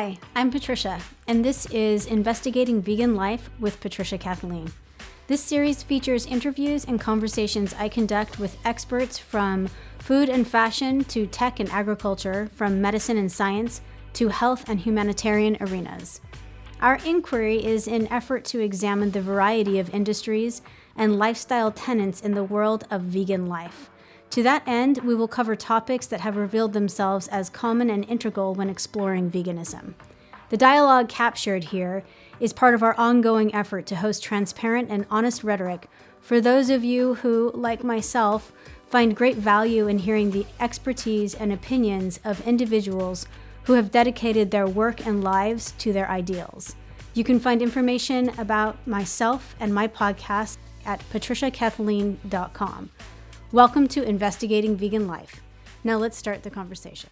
Hi, I'm Patricia, and this is Investigating Vegan Life with Patricia Kathleen. This series features interviews and conversations I conduct with experts from food and fashion to tech and agriculture, from medicine and science to health and humanitarian arenas. Our inquiry is an effort to examine the variety of industries and lifestyle tenets in the world of vegan life. To that end, we will cover topics that have revealed themselves as common and integral when exploring veganism. The dialogue captured here is part of our ongoing effort to host transparent and honest rhetoric for those of you who, like myself, find great value in hearing the expertise and opinions of individuals who have dedicated their work and lives to their ideals. You can find information about myself and my podcast at patriciakathleen.com. Welcome to Investigating Vegan Life. Now let's start the conversation.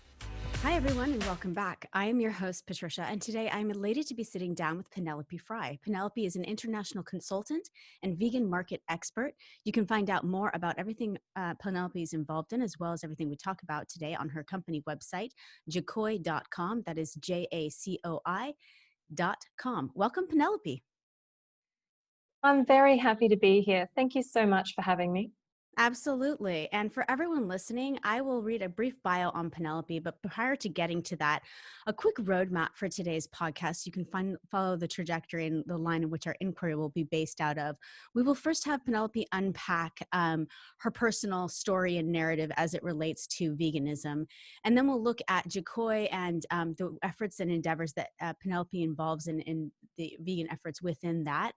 Hi, everyone, and welcome back. I am your host, Patricia, and today I'm elated to be sitting down with Penelope Fry. Penelope is an international consultant and vegan market expert. You can find out more about everything Penelope is involved in, as well as everything we talk about today on her company website, jacoi.com. That is JACOI.com. Welcome, Penelope. I'm very happy to be here. Thank you so much for having me. Absolutely. And for everyone listening, I will read a brief bio on Penelope, but prior to getting to that, a quick roadmap for today's podcast. You can follow the trajectory and the line in which our inquiry will be based out of. We will first have Penelope unpack her personal story and narrative as it relates to veganism. And then we'll look at Jacoi and the efforts and endeavors that Penelope involves in the vegan efforts within that.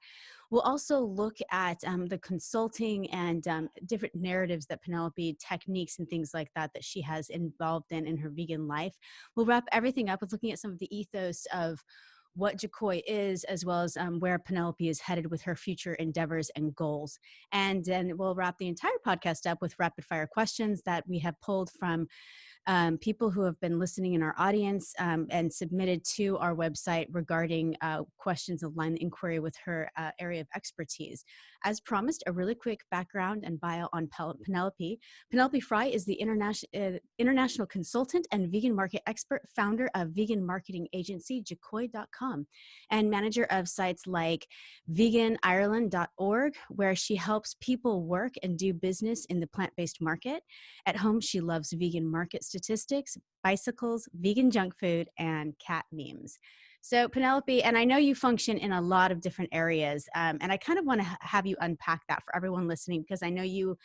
We'll also look at the consulting and different narratives that Penelope, techniques and things like that she has involved in her vegan life. We'll wrap everything up with looking at some of the ethos of what Jacoi is, as well as where Penelope is headed with her future endeavors and goals. And then we'll wrap the entire podcast up with rapid fire questions that we have pulled from people who have been listening in our audience and submitted to our website regarding questions of line inquiry with her area of expertise. As promised, a really quick background and bio on Penelope. Penelope Fry is the international consultant and vegan market expert, founder of vegan marketing agency, jacoi.com, and manager of sites like veganireland.org, where she helps people work and do business in the plant-based market. At home, she loves vegan market statistics, bicycles, vegan junk food, and cat memes. So Penelope, and I know you function in a lot of different areas, and I kind of want to have you unpack that for everyone listening, because I know you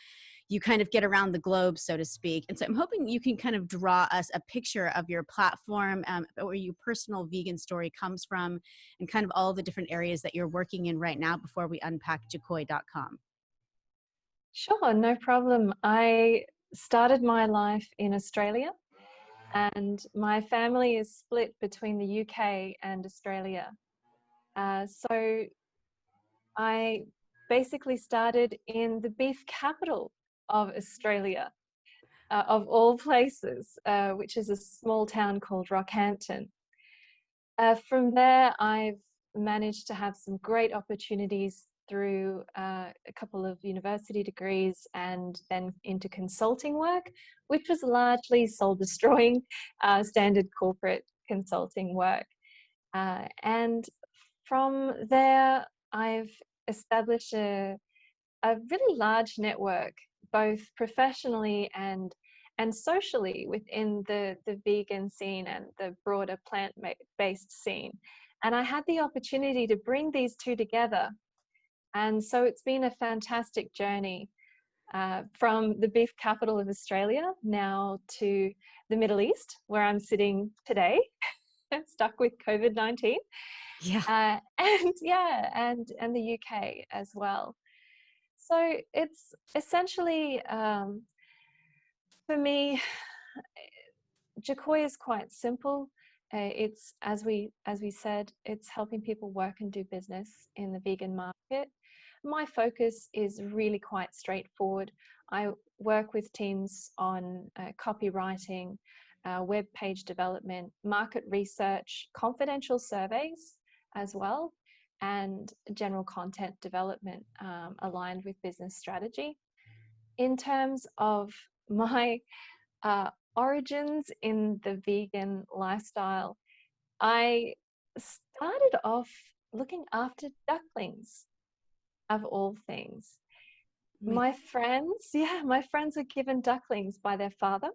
kind of get around the globe, so to speak. And so I'm hoping you can kind of draw us a picture of your platform, where your personal vegan story comes from, and kind of all the different areas that you're working in right now before we unpack jacoi.com. Sure, no problem. I started my life in Australia, and my family is split between the UK and Australia. So I basically started in the beef capital of Australia, of all places, which is a small town called Rockhampton. From there, I've managed to have some great opportunities through a couple of university degrees and then into consulting work, which was largely soul-destroying standard corporate consulting work. And from there, I've established a really large network, both professionally and socially, within the vegan scene and the broader plant-based scene. And I had the opportunity to bring these two together. And so it's been a fantastic journey, from the beef capital of Australia now to the Middle East, where I'm sitting today, stuck with COVID-19. Yeah. And the UK as well. So it's essentially, for me, Jacoi is quite simple. It's, as we said, it's helping people work and do business in the vegan market. My focus is really quite straightforward. I work with teams on copywriting, web page development, market research, confidential surveys as well, and general content development aligned with business strategy. In terms of my origins in the vegan lifestyle, I started off looking after ducklings, of all things. My friends, yeah, my friends were given ducklings by their father,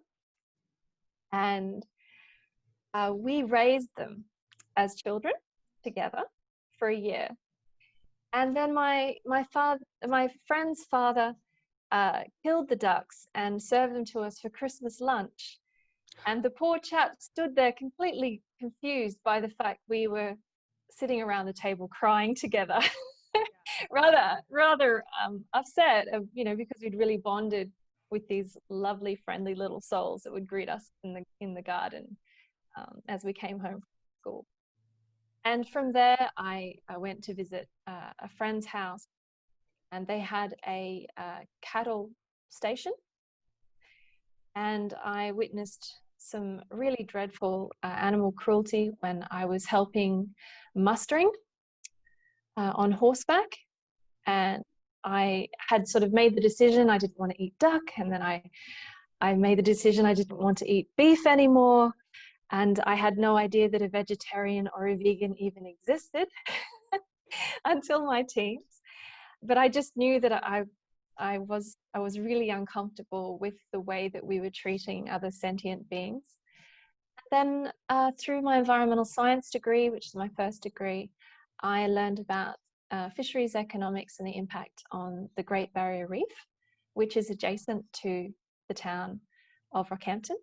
and we raised them as children together for a year. And then my friend's father killed the ducks and served them to us for Christmas lunch. And the poor chap stood there completely confused by the fact we were sitting around the table crying together, rather upset, because we'd really bonded with these lovely, friendly little souls that would greet us in the garden as we came home from school. And from there, I went to visit a friend's house, and they had a cattle station, and I witnessed some really dreadful animal cruelty when I was helping mustering on horseback. And I had sort of made the decision I didn't want to eat duck, and then I made the decision I didn't want to eat beef anymore. And I had no idea that a vegetarian or a vegan even existed until my teens. But I just knew that I was really uncomfortable with the way that we were treating other sentient beings. Then through my environmental science degree, which is my first degree, I learned about fisheries economics and the impact on the Great Barrier Reef, which is adjacent to the town of Rockhampton.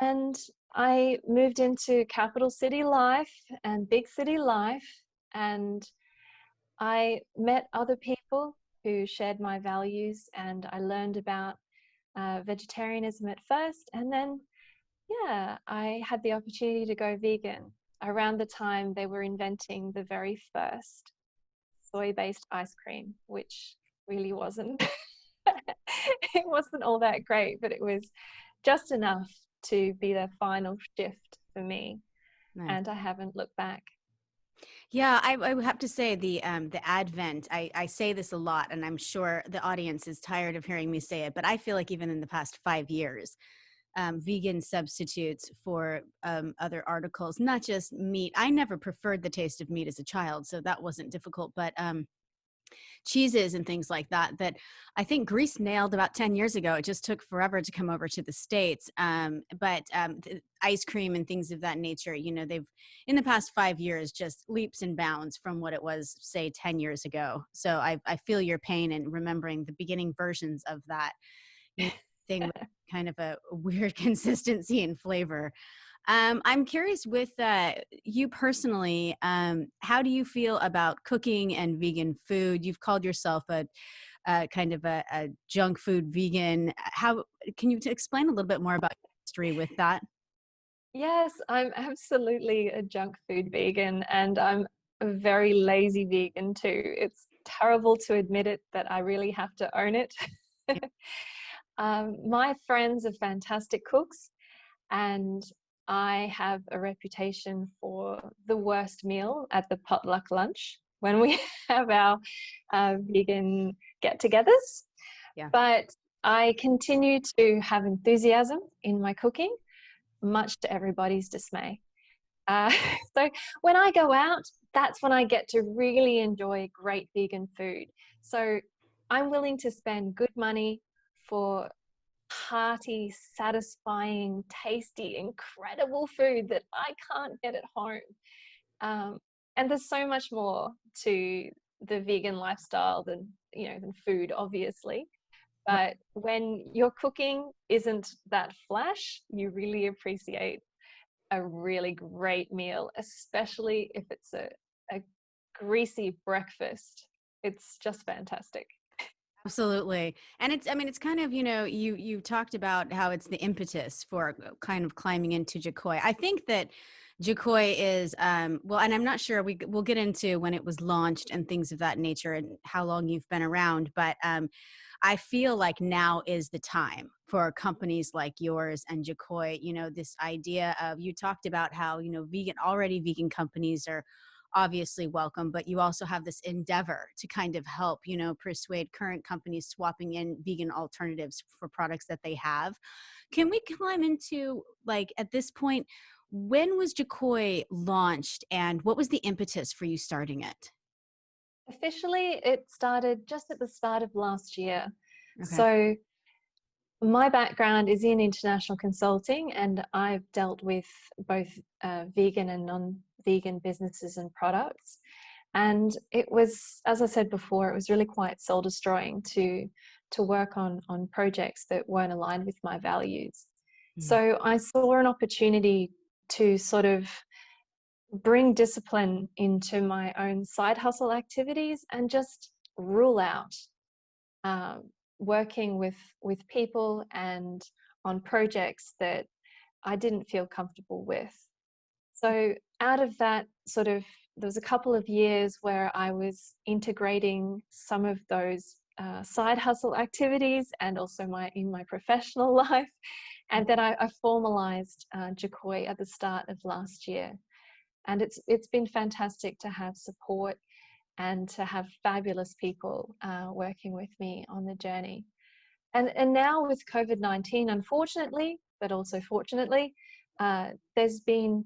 And I moved into capital city life and big city life, and I met other people who shared my values, and I learned about vegetarianism at first, and then I had the opportunity to go vegan around the time they were inventing the very first soy-based ice cream, which really wasn't it wasn't all that great, but it was just enough to be the final shift for me. Nice. And I haven't looked back. Yeah, I would have to say the advent, I say this a lot, and I'm sure the audience is tired of hearing me say it, but I feel like even in the past 5 years, vegan substitutes for other articles, not just meat. I never preferred the taste of meat as a child, so that wasn't difficult, but cheeses and things like that I think Greece nailed about 10 years ago. It just took forever to come over to the States. But ice cream and things of that nature, they've in the past 5 years just leaps and bounds from what it was, say, 10 years ago. So I feel your pain in remembering the beginning versions of that thing with kind of a weird consistency and flavor. I'm curious with you personally, how do you feel about cooking and vegan food? You've called yourself a kind of a junk food vegan. How can you explain a little bit more about your history with that? Yes, I'm absolutely a junk food vegan, and I'm a very lazy vegan too. It's terrible to admit it, but I really have to own it. My friends are fantastic cooks, and I have a reputation for the worst meal at the potluck lunch when we have our vegan get-togethers. Yeah. But I continue to have enthusiasm in my cooking, much to everybody's dismay. So when I go out, that's when I get to really enjoy great vegan food. So I'm willing to spend good money for hearty, satisfying, tasty, incredible food that I can't get at home. And there's so much more to the vegan lifestyle than food, obviously. But when your cooking isn't that flash, you really appreciate a really great meal, especially if it's a greasy breakfast. It's just fantastic. Absolutely. And it's kind of, you talked about how it's the impetus for kind of climbing into Jacoi. I think that Jacoi is, well, and I'm not sure, we'll get into when it was launched and things of that nature and how long you've been around, but I feel like now is the time for companies like yours and Jacoi, this idea of, you talked about how, vegan companies are obviously welcome, but you also have this endeavor to kind of help, persuade current companies swapping in vegan alternatives for products that they have. Can we climb into, like, at this point, when was Jacoy launched, and what was the impetus for you starting it? Officially, it started just at the start of last year. Okay. So my background is in international consulting, and I've dealt with both vegan and non-vegan businesses and products. And it was, as I said before, it was really quite soul destroying to work on projects that weren't aligned with my values. Mhm. So I saw an opportunity to sort of bring discipline into my own side hustle activities and just rule out um, working with people and on projects that I didn't feel comfortable with. So out of that sort of, there was a couple of years where I was integrating some of those side hustle activities and also in my professional life. And then I formalized Jacoy at the start of last year. And it's been fantastic to have support and to have fabulous people working with me on the journey. And now with COVID-19, unfortunately, but also fortunately, there's been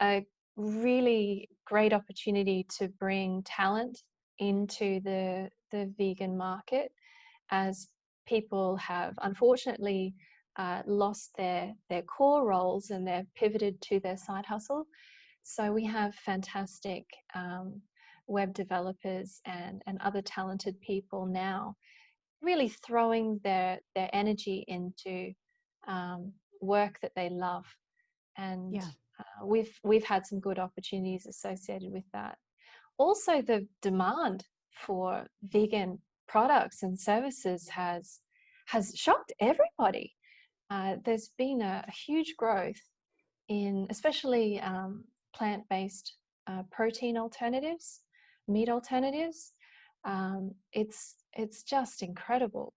a really great opportunity to bring talent into the vegan market, as people have unfortunately lost their core roles and they're pivoted to their side hustle. So we have fantastic web developers and other talented people now really throwing their energy into work that they love. And Yeah. we've had some good opportunities associated with that. Also, the demand for vegan products and services has shocked everybody. There's been a huge growth in especially plant-based protein alternatives, meat alternatives. It's just incredible.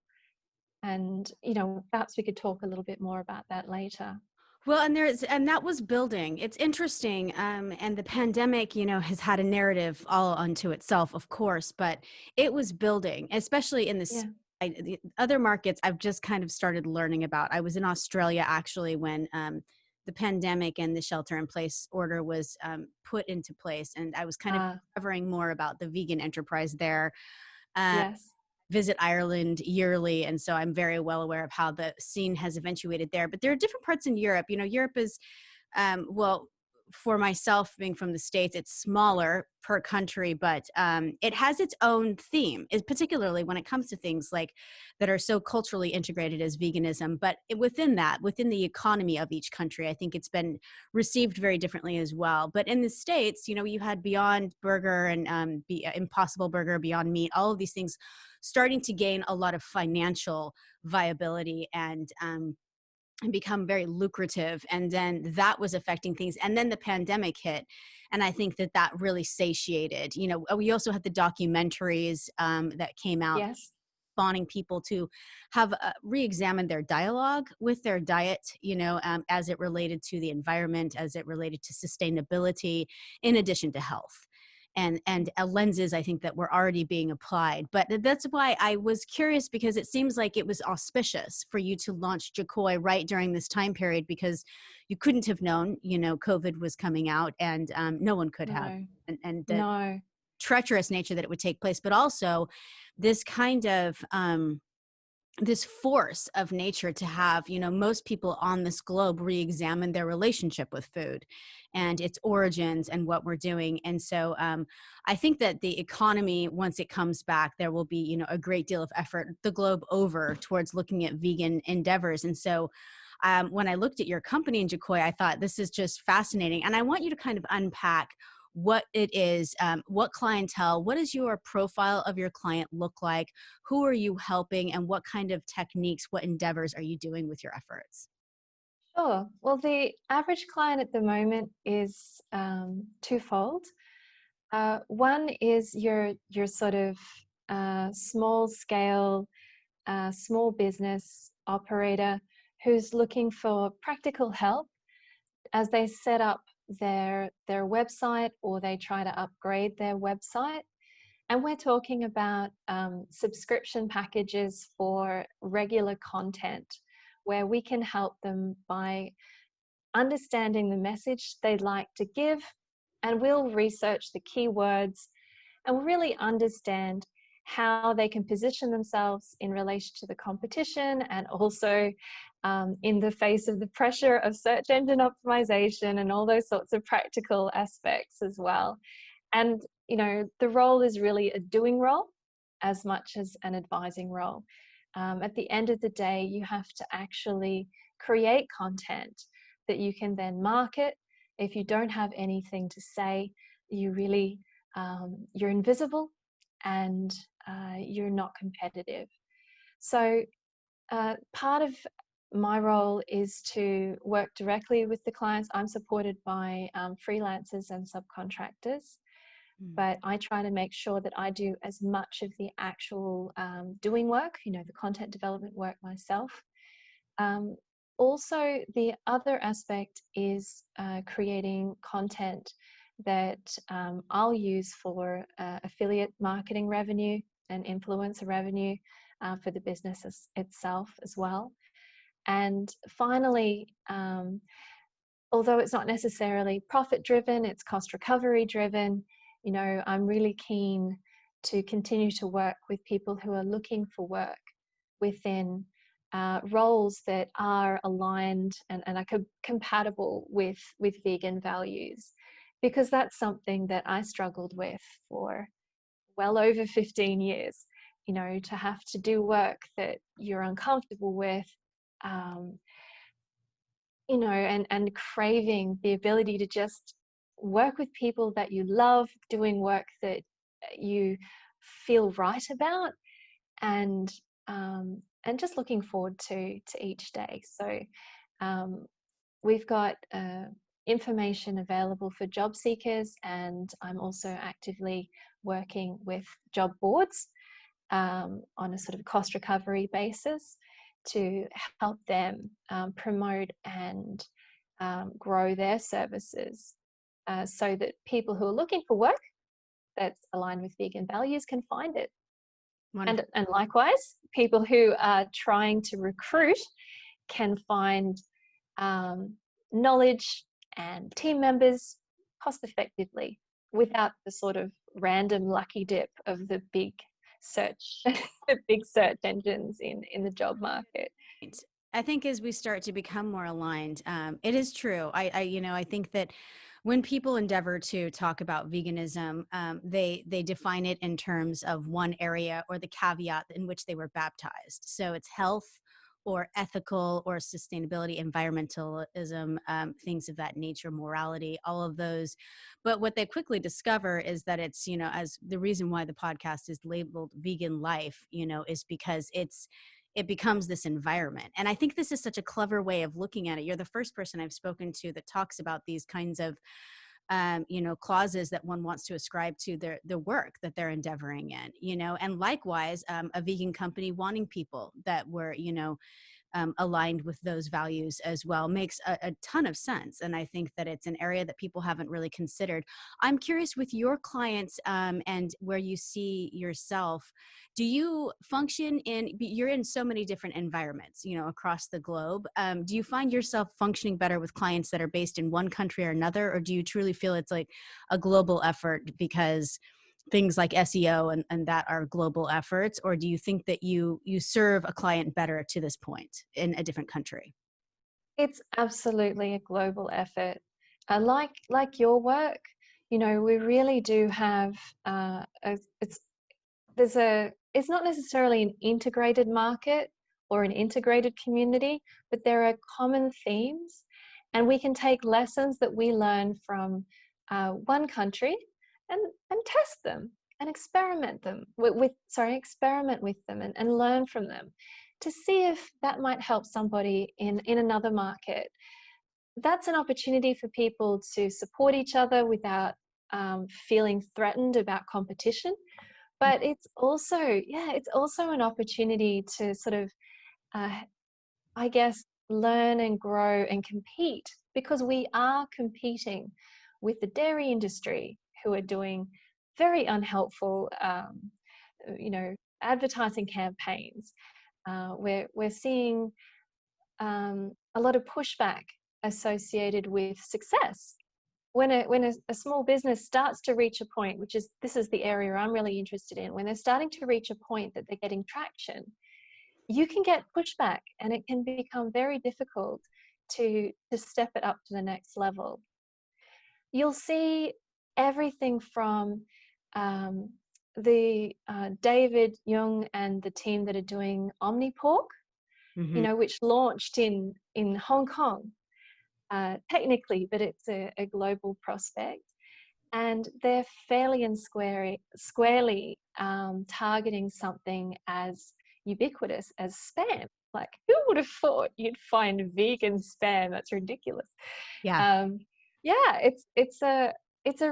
And, you know, perhaps we could talk a little bit more about that later. Well, and that was building. It's interesting. And the pandemic, has had a narrative all unto itself, of course, but it was building, especially in Yeah. the other markets I've just kind of started learning about. I was in Australia actually when the pandemic and the shelter in place order was put into place. And I was kind of covering more about the vegan enterprise there. Yes. Visit Ireland yearly, and so I'm very well aware of how the scene has eventuated there. But there are different parts in Europe. Europe is, well, for myself being from the States, it's smaller per country, but it has its own theme, is particularly when it comes to things like that are so culturally integrated as veganism. But within that, within the economy of each country, I think it's been received very differently as well. But in the States, you had Beyond Burger and Impossible Burger, Beyond Meat, all of these things starting to gain a lot of financial viability and become very lucrative. And then that was affecting things. And then the pandemic hit. And I think that really satiated. We also had the documentaries that came out, Yes. spawning people to have re-examined their dialogue with their diet, as it related to the environment, as it related to sustainability, in addition to health. And lenses, I think, that were already being applied. But that's why I was curious, because it seems like it was auspicious for you to launch Jacoy right during this time period, because you couldn't have known, COVID was coming out, and no one could have. No. And the No. treacherous nature that it would take place, but also this kind of this force of nature to have, most people on this globe re-examine their relationship with food and its origins and what we're doing. And so I think that the economy, once it comes back, there will be, a great deal of effort the globe over towards looking at vegan endeavors. And so when I looked at your company in Jacoy, I thought, this is just fascinating. And I want you to kind of unpack what it is, what clientele, what does your profile of your client look like? Who are you helping, and what kind of techniques, what endeavors are you doing with your efforts? Sure. Well, the average client at the moment is twofold. One is your sort of small scale, small business operator who's looking for practical help as they set up their website, or they try to upgrade their website. And we're talking about subscription packages for regular content, where we can help them by understanding the message they'd like to give, and we'll research the keywords and really understand how they can position themselves in relation to the competition, and also in the face of the pressure of search engine optimization and all those sorts of practical aspects as well. And, the role is really a doing role as much as an advising role. At the end of the day, you have to actually create content that you can then market. If you don't have anything to say, you really, you're invisible, and you're not competitive. So part of my role is to work directly with the clients. I'm supported by freelancers and subcontractors, but I try to make sure that I do as much of the actual doing work, the content development work myself. Also, the other aspect is creating content that I'll use for affiliate marketing revenue and influencer revenue for the business itself as well. And finally, although it's not necessarily profit driven, it's cost recovery driven, I'm really keen to continue to work with people who are looking for work within roles that are aligned and are compatible with vegan values, because that's something that I struggled with for well over 15 years. To have to do work that you're uncomfortable with, and craving the ability to just work with people that you love, doing work that you feel right about, and just looking forward to each day. So we've got information available for job seekers, and I'm also actively working with job boards on a sort of cost recovery basis to help them promote and grow their services, so that people who are looking for work that's aligned with vegan values can find it. And likewise, people who are trying to recruit can find knowledge and team members cost effectively without the sort of random lucky dip of the big search engines in the job market. I think as we start to become more aligned, it is true. I think that when people endeavor to talk about veganism, they define it in terms of one area or the caveat in which they were baptized. So it's health or ethical or sustainability, environmentalism, things of that nature, morality, all of those. But what they quickly discover is that it's, as the reason why the podcast is labeled Vegan Life, is because it becomes this environment. And I think this is such a clever way of looking at it. You're the first person I've spoken to that talks about these kinds of clauses that one wants to ascribe to the work that they're endeavoring in, and likewise, a vegan company wanting people that were, aligned with those values as well makes a ton of sense. And I think that it's an area that people haven't really considered. I'm curious with your clients and where you see yourself, do you function you're in so many different environments, across the globe. Do you find yourself functioning better with clients that are based in one country or another, or do you truly feel it's like a global effort because things like SEO and that are global efforts? Or do you think that you serve a client better to this point in a different country? It's absolutely a global effort. Like your work, we really do have it's not necessarily an integrated market or an integrated community, but there are common themes, and we can take lessons that we learn from one country and test them and experiment with them and learn from them to see if that might help somebody in another market. That's an opportunity for people to support each other without feeling threatened about competition. But it's also an opportunity to sort of, I guess, learn and grow and compete, because we are competing with the dairy industry, who are doing very unhelpful, advertising campaigns. We're seeing a lot of pushback associated with success. When a small business starts to reach a point, this is the area I'm really interested in, when they're starting to reach a point that they're getting traction, you can get pushback, and it can become very difficult to step it up to the next level. You'll see everything from the David Young and the team that are doing OmniPork, which launched in Hong Kong, technically, but it's a global prospect. And they're fairly and squarely targeting something as ubiquitous as spam. Like, who would have thought you'd find vegan spam? That's ridiculous. Yeah. Yeah, it's a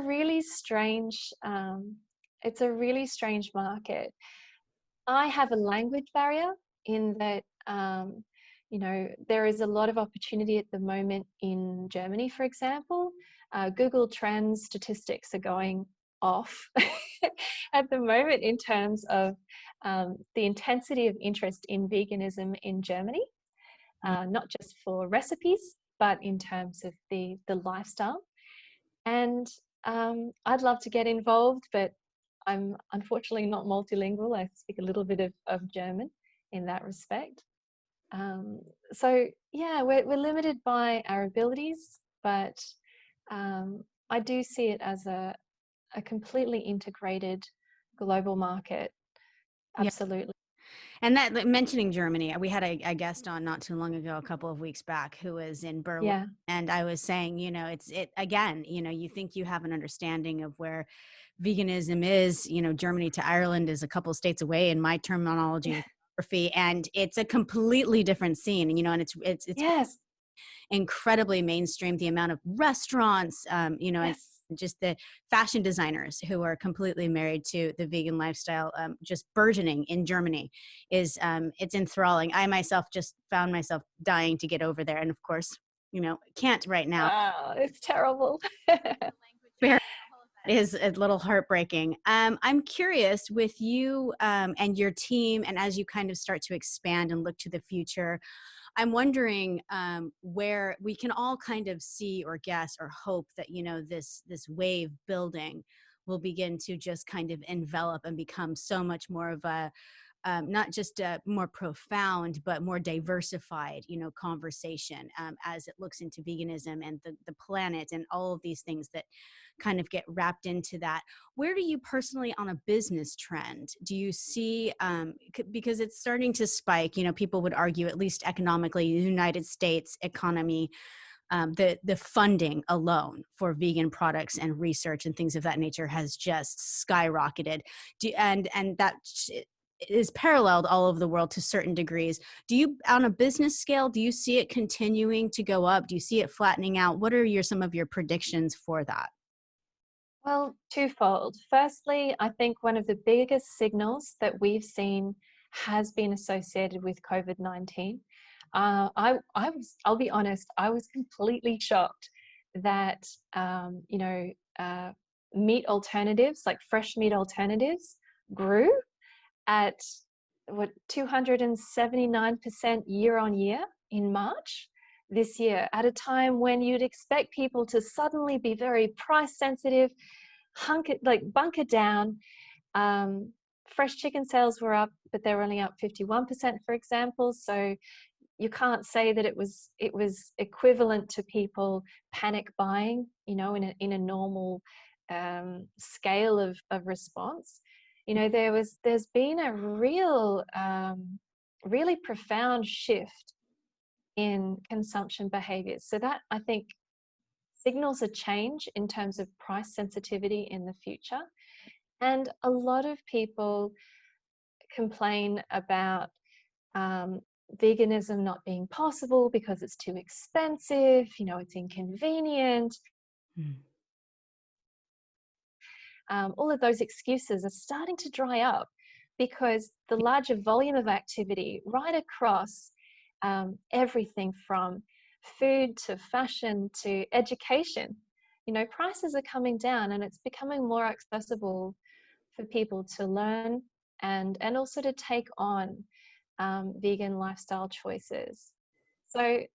really strange market. I have a language barrier in that there is a lot of opportunity at the moment in Germany, for example. Google Trends statistics are going off at the moment in terms of the intensity of interest in veganism in Germany, not just for recipes, but in terms of the lifestyle. And I'd love to get involved, but I'm unfortunately not multilingual. I speak a little bit of German in that respect. So yeah, we're limited by our abilities, but I do see it as a completely integrated global market. Absolutely. And that, like, mentioning Germany, we had a guest on not too long ago, a couple of weeks back, who was in Berlin. Yeah. And I was saying, again, you think you have an understanding of where veganism is, Germany to Ireland is a couple of states away in my terminology, Yeah. geography, and it's a completely different scene, and it's Yes. incredibly mainstream, the amount of restaurants, Yes. and just the fashion designers who are completely married to the vegan lifestyle, just burgeoning in Germany is, it's enthralling. I myself just found myself dying to get over there. And of course, can't right now. Wow, it's terrible. Is a little heartbreaking. I'm curious with you and your team, and as you kind of start to expand and look to the future, I'm wondering where we can all kind of see or guess or hope that, this wave building will begin to just kind of envelop and become so much more of a, not just a more profound, but more diversified, conversation as it looks into veganism and the planet and all of these things that kind of get wrapped into that. Where do you personally, on a business trend, do you see, because it's starting to spike, people would argue, at least economically, the United States economy, the funding alone for vegan products and research and things of that nature has just skyrocketed. And that is paralleled all over the world to certain degrees. Do you, on a business scale, do you see it continuing to go up? Do you see it flattening out? What are some of your predictions for that? Well, twofold. Firstly, I think one of the biggest signals that we've seen has been associated with COVID-19. I'll be honest, I was completely shocked that, meat alternatives, like fresh meat alternatives, grew at 279% year on year in March this year, at a time when you'd expect people to suddenly be very price sensitive, bunker down. Fresh chicken sales were up, but they were only up 51%, for example. So you can't say that it was equivalent to people panic buying, in a normal scale of response. There's been a really profound shift in consumption behaviors. So that, I think, signals a change in terms of price sensitivity in the future. And a lot of people complain about veganism not being possible because it's too expensive, it's inconvenient. All of those excuses are starting to dry up because the larger volume of activity right across everything from food to fashion to education, prices are coming down, and it's becoming more accessible for people to learn and also to take on vegan lifestyle choices. So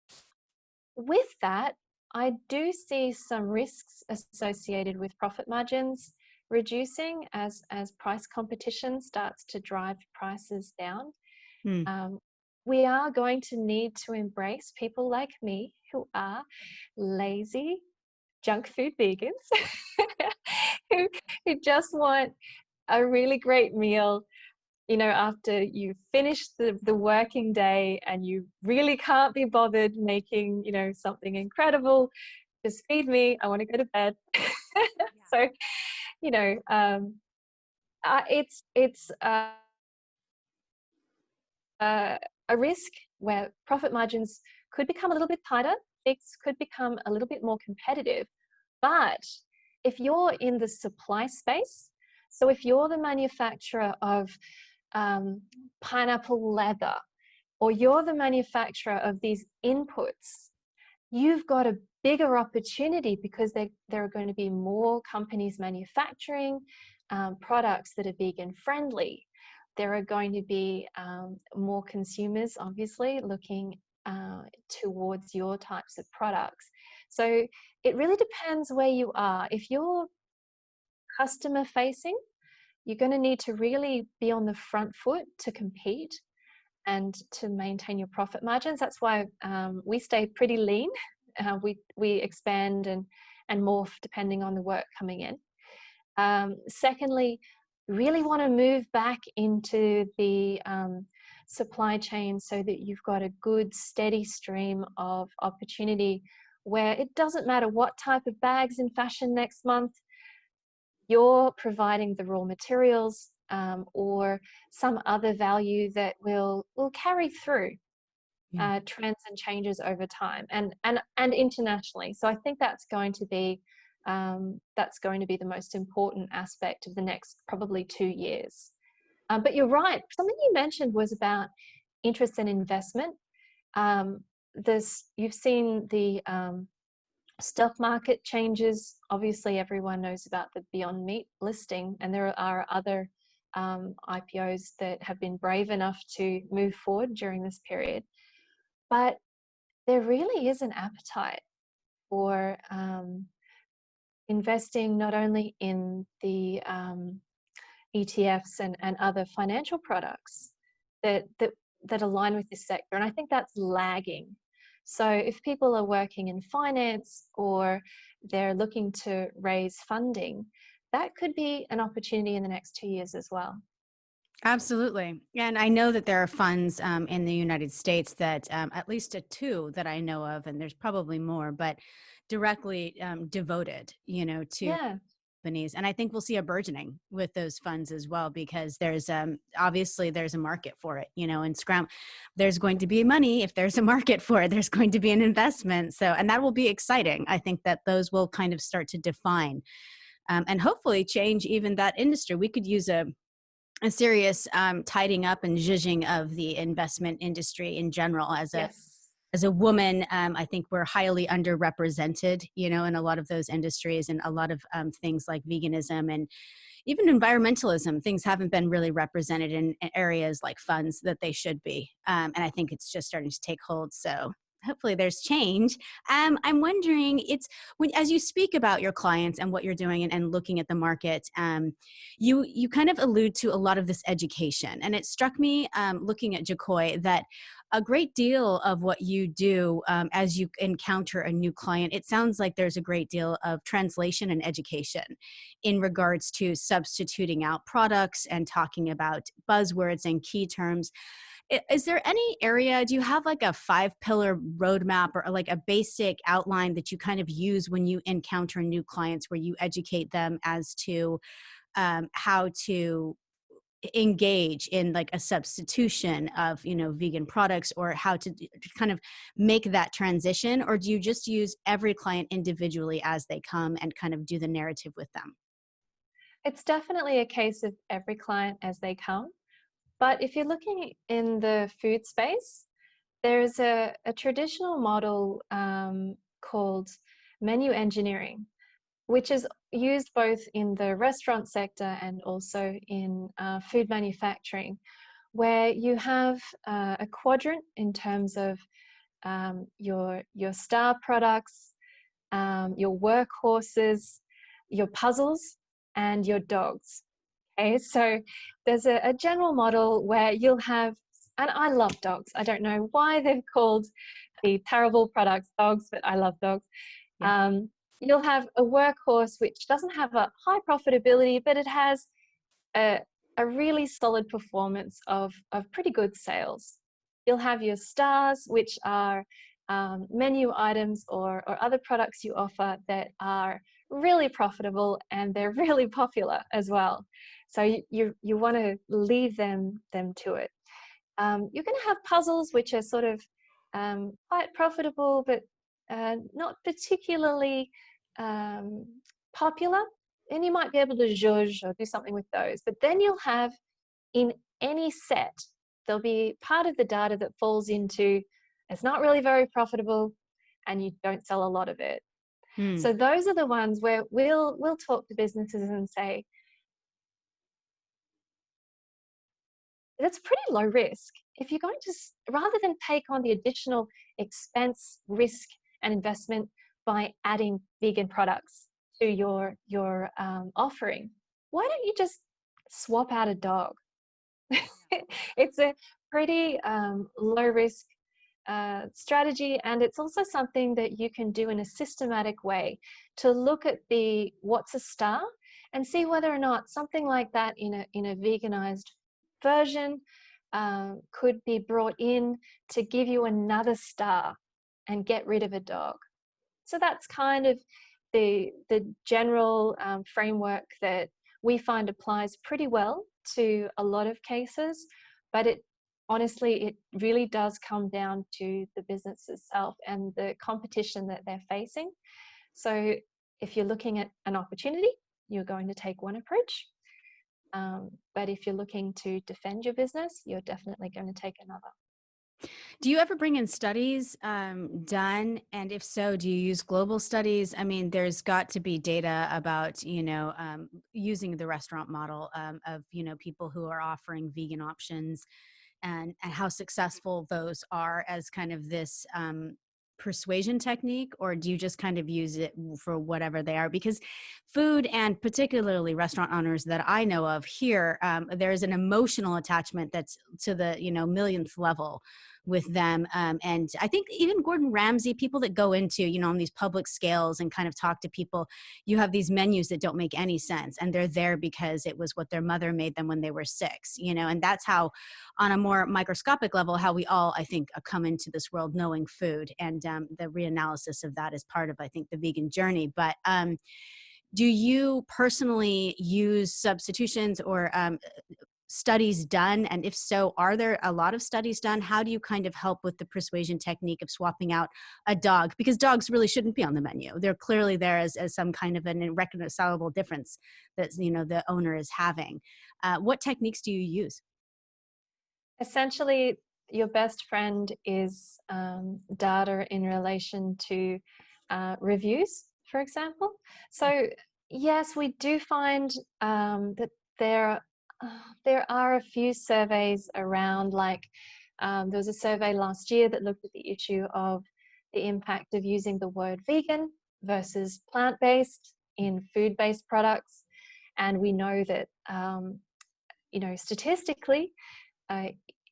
with that, I do see some risks associated with profit margins reducing as price competition starts to drive prices down. Hmm. We are going to need to embrace people like me who are lazy junk food vegans who, who just want a really great meal, you know, after you finish the working day and you really can't be bothered making, you know, something incredible. Just feed me. I want to go to bed. So, you know, it's a risk where profit margins could become a little bit tighter. Things could become a little bit more competitive. But if you're in the supply space, so if you're the manufacturer of pineapple leather, or you're the manufacturer of these inputs, you've got a bigger opportunity because there are going to be more companies manufacturing products that are vegan friendly. There are going to be more consumers, obviously, looking towards your types of products. So it really depends where you are. If you're customer facing, you're going to need to really be on the front foot to compete and to maintain your profit margins. That's why we stay pretty lean. We expand and morph depending on the work coming in. Secondly, really want to move back into the supply chain so that you've got a good steady stream of opportunity where it doesn't matter what type of bags in fashion next month, you're providing the raw materials or some other value that will carry through trends and changes over time and internationally. So I think that's going to be the most important aspect of the next probably 2 years. But you're right. Something you mentioned was about interest and investment. You've seen the stock market changes. Obviously, everyone knows about the Beyond Meat listing, and there are other IPOs that have been brave enough to move forward during this period. But there really is an appetite for investing not only in the ETFs and other financial products that align with this sector, and I think that's lagging. So if people are working in finance or they're looking to raise funding, that could be an opportunity in the next 2 years as well. Absolutely. And I know that there are funds in the United States that at least two that I know of, and there's probably more, but directly devoted, to companies. And I think we'll see a burgeoning with those funds as well, because there's obviously there's a market for it, and there's going to be money. If there's a market for it, there's going to be an investment. So, and that will be exciting. I think that those will kind of start to define and hopefully change even that industry. We could use a serious tidying up and zhuzhing of the investment industry in general. As a woman, I think we're highly underrepresented, in a lot of those industries, and a lot of things like veganism and even environmentalism. Things haven't been really represented in areas like funds that they should be. And I think it's just starting to take hold. So hopefully there's change. I'm wondering, as you speak about your clients and what you're doing and looking at the market, you kind of allude to a lot of this education. And it struck me looking at Jacoy that a great deal of what you do as you encounter a new client, it sounds like there's a great deal of translation and education in regards to substituting out products and talking about buzzwords and key terms. Is there any area, do you have like a 5-pillar roadmap or like a basic outline that you kind of use when you encounter new clients, where you educate them as to how to engage in like a substitution of, vegan products, or how to kind of make that transition? Or do you just use every client individually as they come and kind of do the narrative with them? It's definitely a case of every client as they come. But if you're looking in the food space, there's a traditional model called menu engineering, which is used both in the restaurant sector and also in food manufacturing, where you have a quadrant in terms of your star products, your workhorses, your puzzles, and your dogs. Okay, so there's a general model where you'll have, and I love dogs. I don't know why they're called the terrible products dogs, but I love dogs. Yeah. You'll have a workhorse which doesn't have a high profitability, but it has a, a really solid performance of pretty good sales. You'll have your stars, which are menu items or other products you offer that are really profitable and they're really popular as well. So you want to leave them to it. You're going to have puzzles which are sort of quite profitable, but not particularly popular. And you might be able to judge or do something with those. But then you'll have in any set, there'll be part of the data that falls into it's not really very profitable and you don't sell a lot of it. So those are the ones where we'll talk to businesses and say, that's pretty low risk. If you're going to, rather than take on the additional expense, risk, and investment by adding vegan products to your offering, why don't you just swap out a dog? It's a pretty low risk strategy, and it's also something that you can do in a systematic way to look at what's a star and see whether or not something like that in a veganized version could be brought in to give you another star and get rid of a dog. So that's kind of the general framework that we find applies pretty well to a lot of cases, but it really does come down to the business itself and the competition that they're facing. So if you're looking at an opportunity, you're going to take one approach. But if you're looking to defend your business, you're definitely going to take another. Do you ever bring in studies done? And if so, do you use global studies? I mean, there's got to be data about, using the restaurant model of, people who are offering vegan options and how successful those are as kind of this persuasion technique, or do you just kind of use it for whatever they are? Because food, and particularly restaurant owners that I know of here, there's an emotional attachment that's to the millionth level with them, and I think even Gordon Ramsay, people that go into on these public scales and kind of talk to people, you have these menus that don't make any sense, and they're there because it was what their mother made them when they were 6, and that's how, on a more microscopic level, how we all, I think, come into this world knowing food, and the reanalysis of that is part of, I think, the vegan journey. But do you personally use substitutions or studies done? And if so, are there a lot of studies done? How do you kind of help with the persuasion technique of swapping out a dog? Because dogs really shouldn't be on the menu. They're clearly there as some kind of an irreconcilable difference that the owner is having. What techniques do you use? Essentially, your best friend is data in relation to reviews, for example. So yes, we do find that there are a few surveys around, like there was a survey last year that looked at the issue of the impact of using the word vegan versus plant-based in food-based products. And we know that, statistically,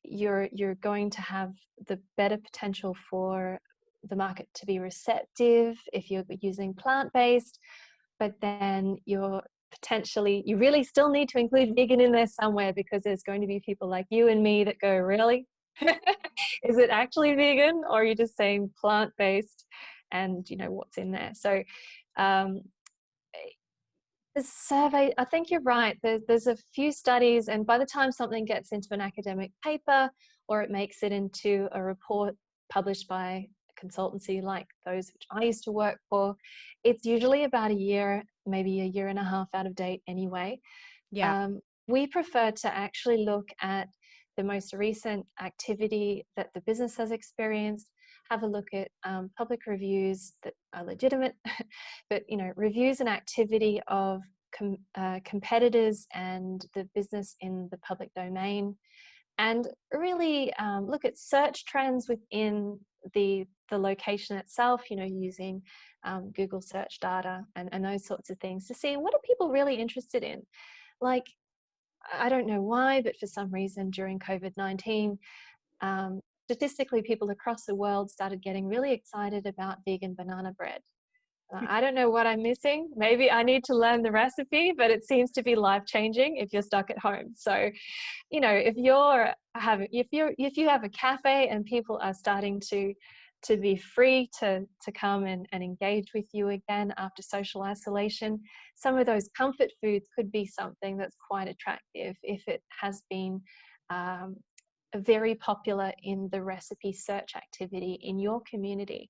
you're going to have the better potential for the market to be receptive if you're using plant-based, but then you really still need to include vegan in there somewhere, because there's going to be people like you and me that go, really? Is it actually vegan, or are you just saying plant-based and what's in there? So the survey, I think you're right. There's a few studies, and by the time something gets into an academic paper or it makes it into a report published by a consultancy like those which I used to work for, it's usually about a year, maybe a year and a half out of date anyway. Yeah. We prefer to actually look at the most recent activity that the business has experienced, have a look at public reviews that are legitimate, but reviews and activity of competitors and the business in the public domain, and really look at search trends within the location itself, using Google search data and those sorts of things to see what are people really interested in. Like, I don't know why, but for some reason during COVID-19, statistically, people across the world started getting really excited about vegan banana bread. I don't know what I'm missing. Maybe I need to learn the recipe, but it seems to be life-changing if you're stuck at home. So, if you have a cafe and people are starting to be free to come and engage with you again after social isolation, some of those comfort foods could be something that's quite attractive if it has been very popular in the recipe search activity in your community.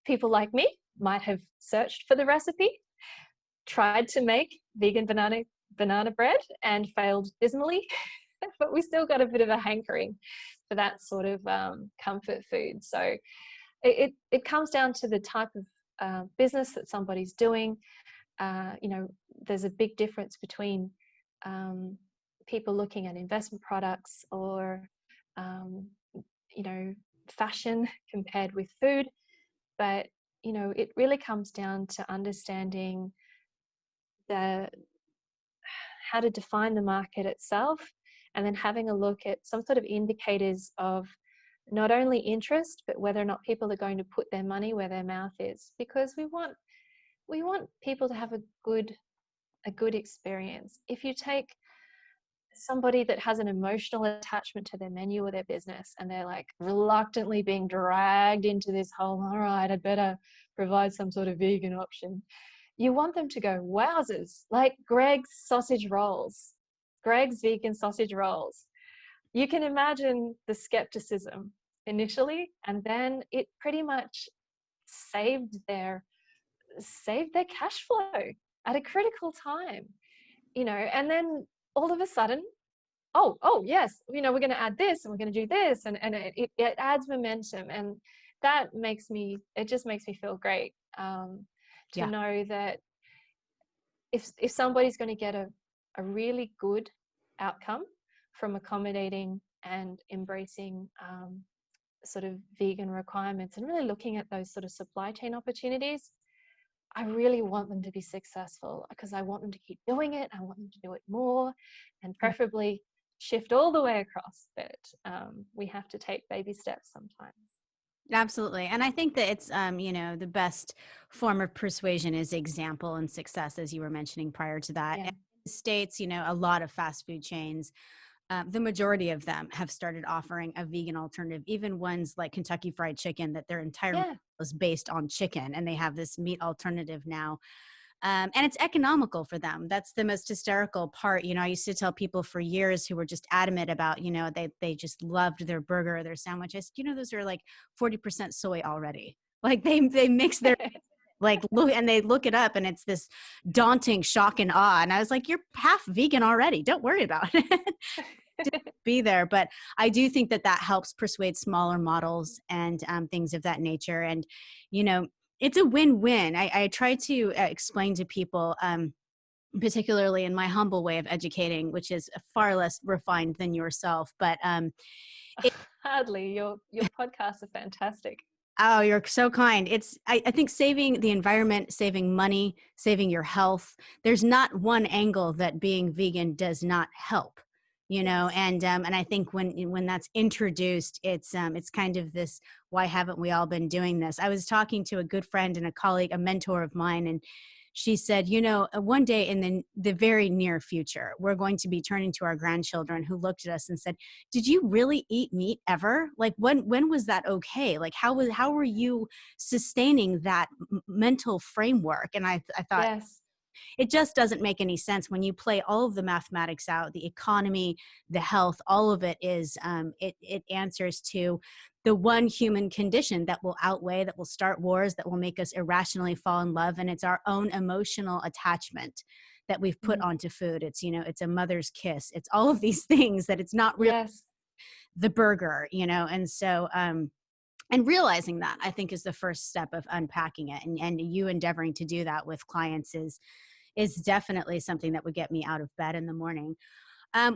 People like me might have searched for the recipe, tried to make vegan banana bread and failed dismally, but we still got a bit of a hankering for that sort of comfort food. So it comes down to the type of business that somebody's doing. There's a big difference between people looking at investment products or fashion compared with food. But it really comes down to understanding how to define the market itself, and then having a look at some sort of indicators of not only interest, but whether or not people are going to put their money where their mouth is, because we want people to have a good experience. If you take somebody that has an emotional attachment to their menu or their business, and they're like reluctantly being dragged into this whole, all right, I'd better provide some sort of vegan option. You want them to go, wowzers, like Greg's vegan sausage rolls. You can imagine the skepticism initially, and then it pretty much saved their cash flow at a critical time, and then all of a sudden, oh yes, we're going to add this and we're going to do this, and it adds momentum, and it just makes me feel great to know that if somebody's going to get a really good outcome from accommodating and embracing sort of vegan requirements and really looking at those sort of supply chain opportunities, I really want them to be successful, because I want them to keep doing it. I want them to do it more, and preferably shift all the way across. But we have to take baby steps sometimes. Absolutely. And I think that it's, the best form of persuasion is example and success, as you were mentioning prior to that. Yeah. And in the States, a lot of fast food chains, the majority of them have started offering a vegan alternative, even ones like Kentucky Fried Chicken, that their entire meal is based on chicken, and they have this meat alternative now. And it's economical for them. That's the most hysterical part. I used to tell people for years who were just adamant about, they just loved their burger or their sandwich. I said, those are like 40% soy already. Like they mix their and they look it up, and it's this daunting shock and awe. And I was like, you're half vegan already. Don't worry about it. Be there. But I do think that helps persuade smaller models and things of that nature. And, it's a win-win. I try to explain to people, particularly in my humble way of educating, which is far less refined than yourself. But hardly. Your podcasts are fantastic. Oh, you're so kind. I think saving the environment, saving money, saving your health. There's not one angle that being vegan does not help. And I think when that's introduced, it's kind of this, why haven't we all been doing this? I was talking to a good friend and a colleague, a mentor of mine, and she said, one day in the very near future, we're going to be turning to our grandchildren who looked at us and said, did you really eat meat ever? Like when was that okay? Like how were you sustaining that mental framework? And I thought, yes. It just doesn't make any sense when you play all of the mathematics out, the economy, the health, all of it is, it answers to the one human condition that will outweigh, that will start wars, that will make us irrationally fall in love. And it's our own emotional attachment that we've put onto food. It's, it's a mother's kiss. It's all of these things that it's not really the burger, and so, and realizing that, I think, is the first step of unpacking it. And you endeavoring to do that with clients is definitely something that would get me out of bed in the morning.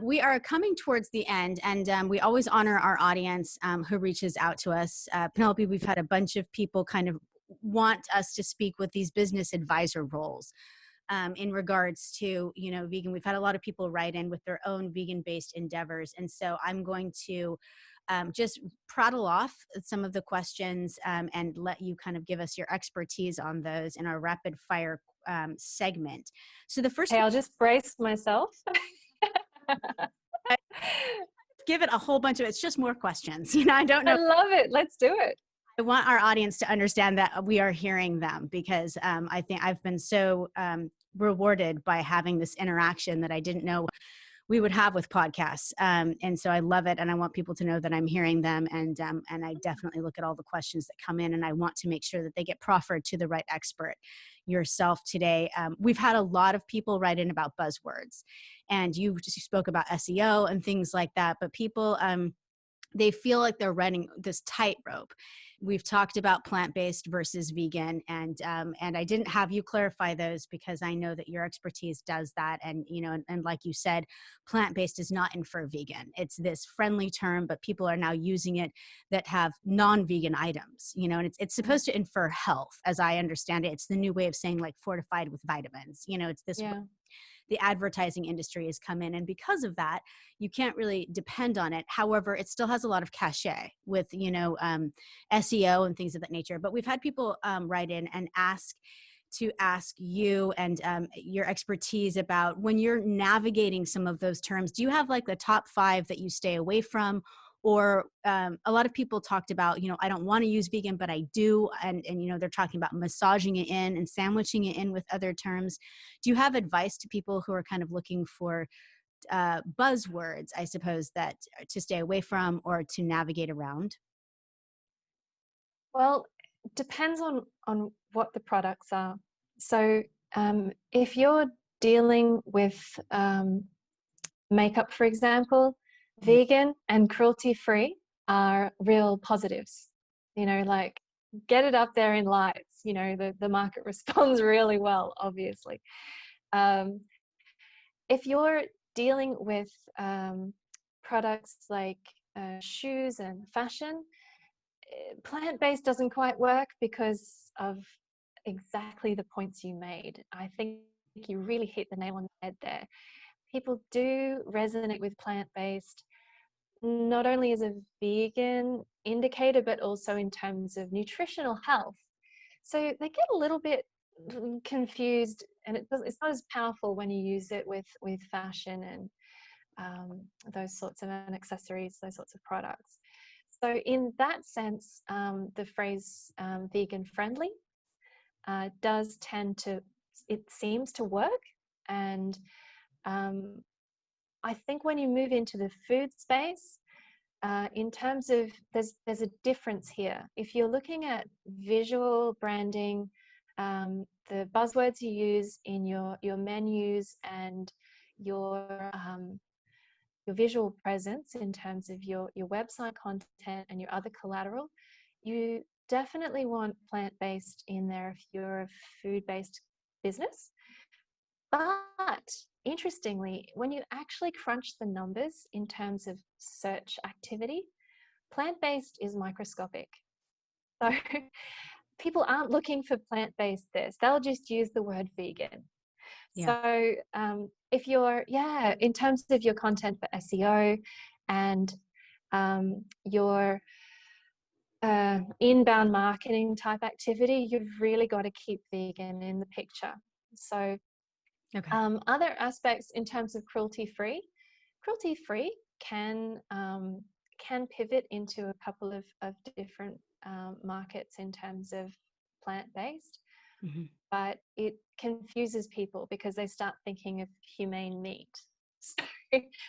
We are coming towards the end, and we always honor our audience who reaches out to us. Penelope, we've had a bunch of people kind of want us to speak with these business advisor roles in regards to, vegan. We've had a lot of people write in with their own vegan-based endeavors, and so I'm going to just prattle off some of the questions and let you kind of give us your expertise on those in our rapid fire segment. So the first, Hey, I'll just brace myself. give it a whole bunch of, it's just more questions. I don't know. I love it. Let's do it. I want our audience to understand that we are hearing them, because I think I've been so rewarded by having this interaction that I didn't know we would have with podcasts. And so I love it. And I want people to know that I'm hearing them. And I definitely look at all the questions that come in, and I want to make sure that they get proffered to the right expert. Yourself today, we've had a lot of people write in about buzzwords, and you spoke about SEO and things like that, but people, they feel like they're running this tightrope. We've talked about plant-based versus vegan, and I didn't have you clarify those because I know that your expertise does that. And and like you said, plant-based is not infer vegan. It's this friendly term, but people are now using it that have non-vegan items. And it's supposed to infer health, as I understand it. It's the new way of saying like fortified with vitamins. It's this. Yeah. The advertising industry has come in, and because of that, you can't really depend on it. However, it still has a lot of cachet with SEO and things of that nature. But we've had people write in and ask you and your expertise about when you're navigating some of those terms. Do you have like the top 5 that you stay away from? Or a lot of people talked about, I don't want to use vegan, but I do. And they're talking about massaging it in and sandwiching it in with other terms. Do you have advice to people who are kind of looking for buzzwords, I suppose, that to stay away from or to navigate around? Well, depends on what the products are. So if you're dealing with makeup, for example, vegan and cruelty-free are real positives. Like get it up there in lights. The market responds really well, obviously. If you're dealing with products like shoes and fashion, plant-based doesn't quite work because of exactly the points you made. I think you really hit the nail on the head there. People do resonate with plant-based, not only as a vegan indicator, but also in terms of nutritional health. So they get a little bit confused, and it's not as powerful when you use it with fashion and those sorts of accessories, those sorts of products. So in that sense, the phrase vegan friendly does tend to, it seems to work. And I think when you move into the food space, in terms of, there's a difference here. If you're looking at visual branding, the buzzwords you use in your menus and your visual presence in terms of your website content and your other collateral, you definitely want plant-based in there if you're a food-based business. But interestingly, when you actually crunch the numbers in terms of search activity, plant-based is microscopic. So people aren't looking for plant-based this. They'll just use the word vegan. Yeah. So if you're, in terms of your content for SEO and your inbound marketing type activity, you've really got to keep vegan in the picture. So other aspects in terms of cruelty-free can pivot into a couple of different markets in terms of plant-based. Mm-hmm. But it confuses people because they start thinking of humane meat,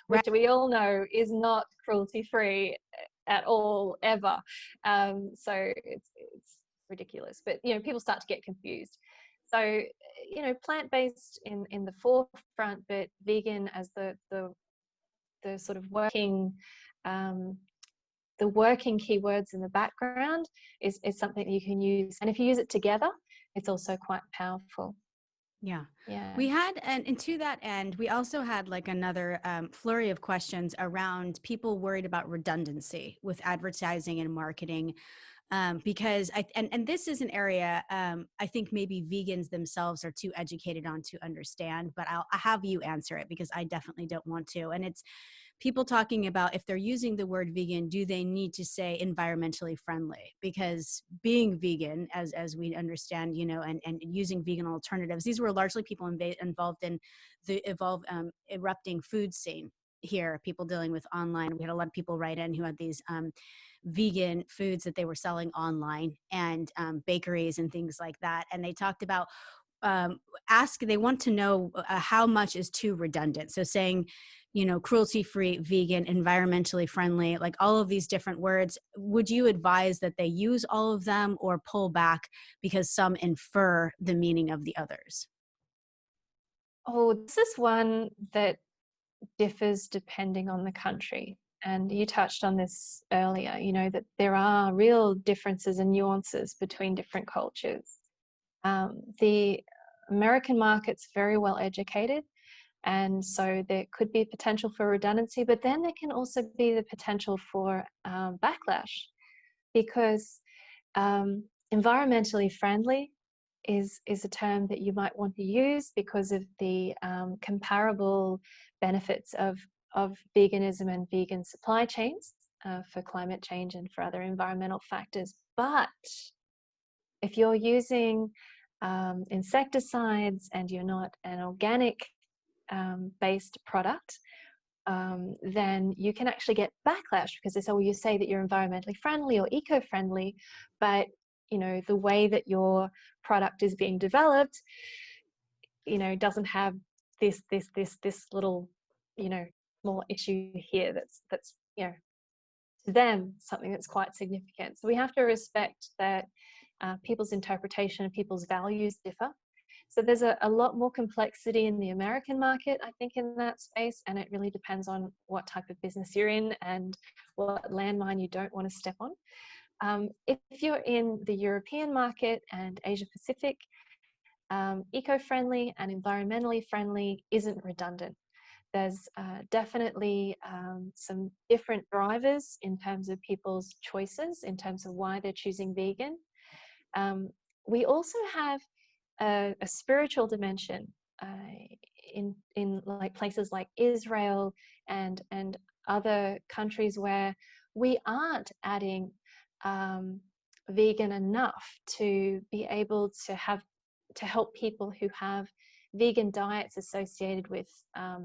which we all know is not cruelty-free at all, ever. So it's ridiculous. But people start to get confused. So plant-based in the forefront, but vegan as the sort of working keywords in the background is something you can use. And if you use it together, it's also quite powerful. Yeah. Yeah. We had, and to that end, we also had like another flurry of questions around people worried about redundancy with advertising and marketing. Because and this is an area I think maybe vegans themselves are too educated on to understand, but I have you answer it because I definitely don't want to. And it's people talking about if they're using the word vegan, do they need to say environmentally friendly? Because being vegan, as we understand, and using vegan alternatives, these were largely people involved in the erupting food scene here, people dealing with online. We had a lot of people write in who had these vegan foods that they were selling online, and bakeries and things like that. And they talked about they want to know how much is too redundant. So saying, cruelty free, vegan, environmentally friendly, like all of these different words, would you advise that they use all of them or pull back because some infer the meaning of the others? Oh, this is one that differs depending on the country. And you touched on this earlier, that there are real differences and nuances between different cultures. The American market's very well educated, and so there could be potential for redundancy, but then there can also be the potential for backlash, because environmentally friendly is a term that you might want to use because of the comparable benefits of veganism and vegan supply chains for climate change and for other environmental factors. But if you're using insecticides and you're not an organic based product, then you can actually get backlash because they say, well, you say that you're environmentally friendly or eco-friendly, but the way that your product is being developed, doesn't have this little, small issue here that's to them something that's quite significant. So we have to respect that people's interpretation and people's values differ. So there's a lot more complexity in the American market, I think, in that space, and it really depends on what type of business you're in and what landmine you don't want to step on. If you're in the European market and Asia Pacific, eco-friendly and environmentally friendly isn't redundant. There's definitely some different drivers in terms of people's choices, in terms of why they're choosing vegan. We also have a spiritual dimension in like places like Israel and other countries where we aren't adding vegan enough to be able to help people who have vegan diets associated with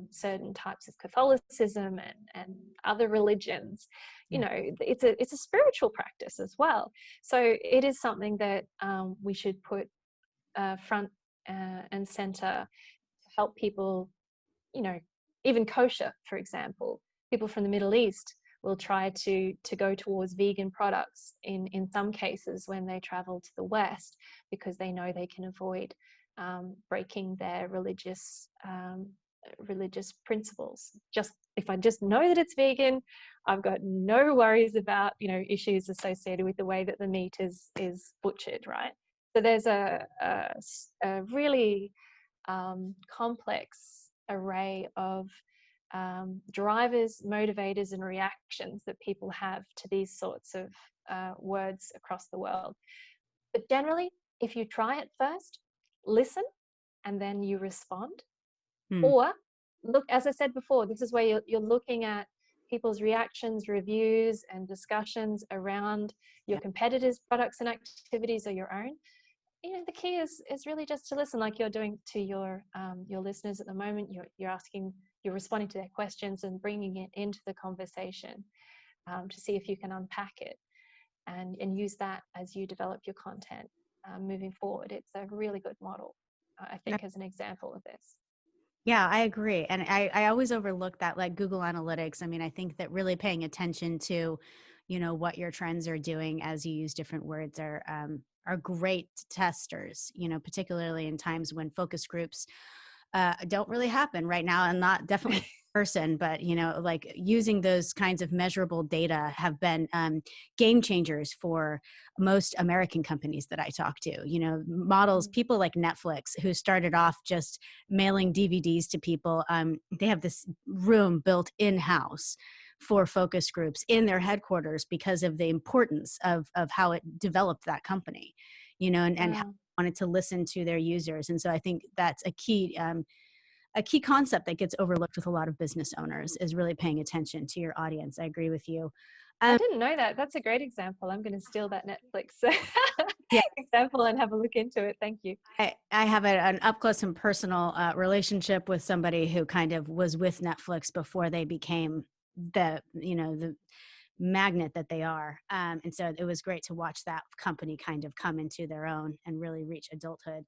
certain types of Catholicism and other religions. It's a spiritual practice as well. So it is something that we should put front and center to help people, even kosher, for example. People from the Middle East will try to go towards vegan products in some cases when they travel to the West, because they know they can avoid breaking their religious principles. Just if I just know that it's vegan, I've got no worries about issues associated with the way that the meat is butchered, right? So there's a really complex array of drivers, motivators, and reactions that people have to these sorts of words across the world. But generally, if you try it first, listen, and then you respond. Or look, as I said before, this is where you're looking at people's reactions, reviews, and discussions around your competitors' products and activities or your own. The key is really just to listen, like you're doing to your listeners at the moment. You're responding to their questions and bringing it into the conversation to see if you can unpack it and use that as you develop your content moving forward. It's a really good model, I think, as an example of this. Yeah, I agree. And I always overlook that, like Google Analytics. I mean, I think that really paying attention to, what your trends are doing as you use different words are great testers, particularly in times when focus groups don't really happen right now, and not definitely person, but like using those kinds of measurable data have been game changers for most American companies that I talk to. Models, people like Netflix, who started off just mailing DVDs to people. They have this room built in-house for focus groups in their headquarters because of the importance of how it developed that company, and how Wow. they wanted to listen to their users. And so I think that's a key concept that gets overlooked with a lot of business owners, is really paying attention to your audience. I agree with you. I didn't know that. That's a great example. I'm going to steal that Netflix Yeah, example and have a look into it. Thank you. I have an up close and personal relationship with somebody who kind of was with Netflix before they became the magnet that they are. And so it was great to watch that company kind of come into their own and really reach adulthood.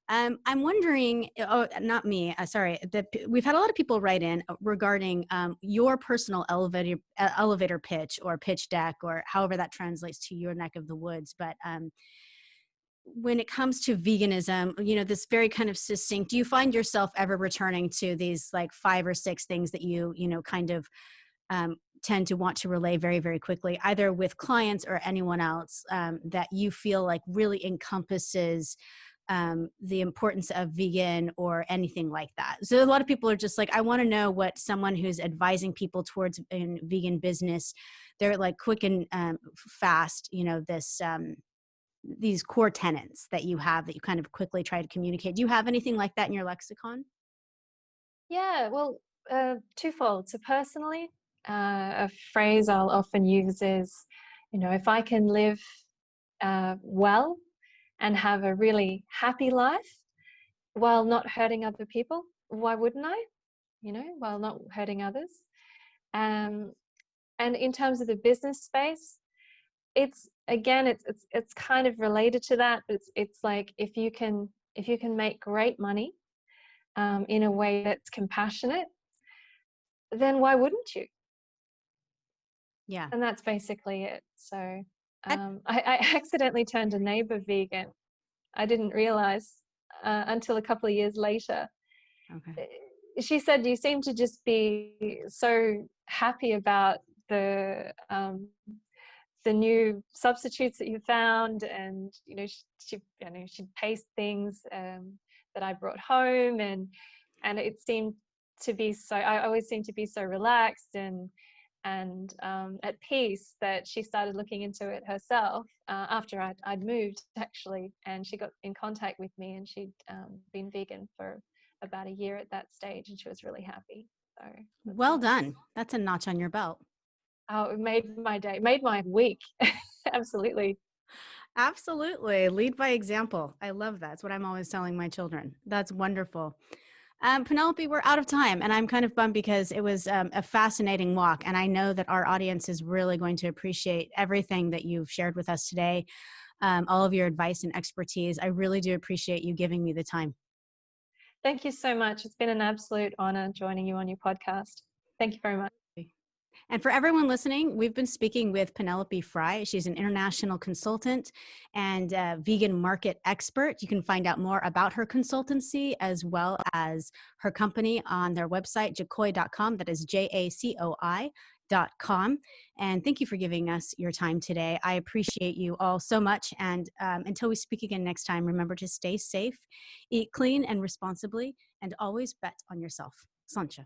I'm wondering, oh, not me, sorry, we've had a lot of people write in regarding your personal elevator pitch or pitch deck, or however that translates to your neck of the woods. But when it comes to veganism, this very kind of succinct, do you find yourself ever returning to these like 5 or 6 things that you kind of tend to want to relay very, very quickly, either with clients or anyone else, that you feel like really encompasses the importance of vegan or anything like that? So a lot of people are just like, I want to know what someone who's advising people towards in vegan business, they're like quick and fast, these core tenets that you have that you kind of quickly try to communicate. Do you have anything like that in your lexicon? Yeah, well, twofold. So personally, a phrase I'll often use is, if I can live well and have a really happy life while not hurting other people, why wouldn't I? While not hurting others. Um, and in terms of the business space, it's again, it's kind of related to that, but it's like if you can make great money in a way that's compassionate, then why wouldn't you? Yeah. And that's basically it. So That- I accidentally turned a neighbor vegan. I didn't realize until a couple of years later. okay. She said, "You seem to just be so happy about the new substitutes that you found," and she'd paste things that I brought home, and it seemed to be so. I always seemed to be so relaxed and at peace, that she started looking into it herself after I'd moved, actually, and she got in contact with me, and she'd been vegan for about a year at that stage, and she was really happy. So Well nice. done. That's a notch on your belt. Oh, it made my day, made my week. Absolutely. Absolutely. Lead by example. I love that. That's what I'm always telling my children. That's wonderful. Penelope, we're out of time, and I'm kind of bummed because it was a fascinating walk. And I know that our audience is really going to appreciate everything that you've shared with us today, all of your advice and expertise. I really do appreciate you giving me the time. Thank you so much. It's been an absolute honor joining you on your podcast. Thank you very much. And for everyone listening, we've been speaking with Penelope Fry. She's an international consultant and vegan market expert. You can find out more about her consultancy as well as her company on their website, jacoi.com. That is JACOI.com. And thank you for giving us your time today. I appreciate you all so much. And until we speak again next time, remember to stay safe, eat clean and responsibly, and always bet on yourself. Sancha.